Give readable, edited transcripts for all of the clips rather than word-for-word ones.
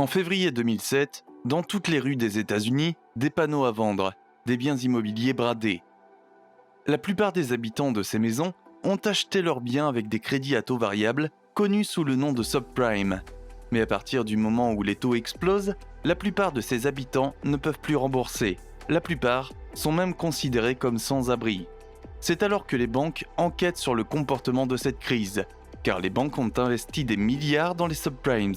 En février 2007, dans toutes les rues des États-Unis, des panneaux à vendre, des biens immobiliers bradés. La plupart des habitants de ces maisons ont acheté leurs biens avec des crédits à taux variables, connus sous le nom de subprime. Mais à partir du moment où les taux explosent, la plupart de ces habitants ne peuvent plus rembourser. La plupart sont même considérés comme sans-abri. C'est alors que les banques enquêtent sur le comportement de cette crise, car les banques ont investi des milliards dans les subprimes.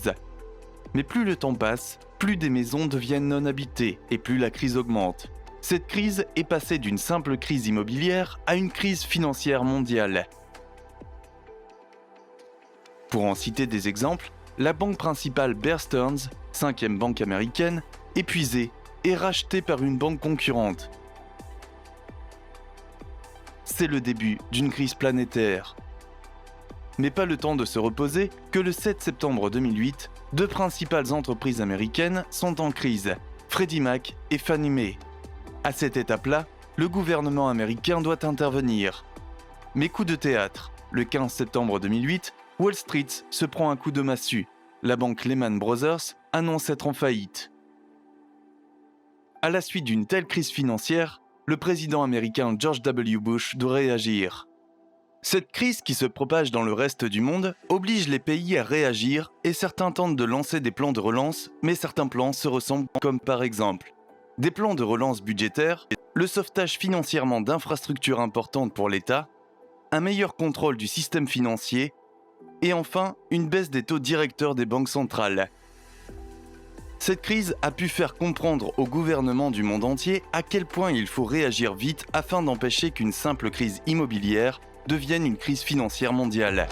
Mais plus le temps passe, plus des maisons deviennent non habitées et plus la crise augmente. Cette crise est passée d'une simple crise immobilière à une crise financière mondiale. Pour en citer des exemples, la banque principale Bear Stearns, 5e banque américaine, épuisée et rachetée par une banque concurrente. C'est le début d'une crise planétaire. Mais pas le temps de se reposer que le 7 septembre 2008, deux principales entreprises américaines sont en crise, Freddie Mac et Fannie Mae. À cette étape-là, le gouvernement américain doit intervenir. Mais coup de théâtre, le 15 septembre 2008, Wall Street se prend un coup de massue. La banque Lehman Brothers annonce être en faillite. À la suite d'une telle crise financière, le président américain George W. Bush doit réagir. Cette crise qui se propage dans le reste du monde oblige les pays à réagir et certains tentent de lancer des plans de relance, mais certains plans se ressemblent comme par exemple des plans de relance budgétaires, le sauvetage financièrement d'infrastructures importantes pour l'État, un meilleur contrôle du système financier et enfin une baisse des taux directeurs des banques centrales. Cette crise a pu faire comprendre aux gouvernements du monde entier à quel point il faut réagir vite afin d'empêcher qu'une simple crise immobilière devienne une crise financière mondiale.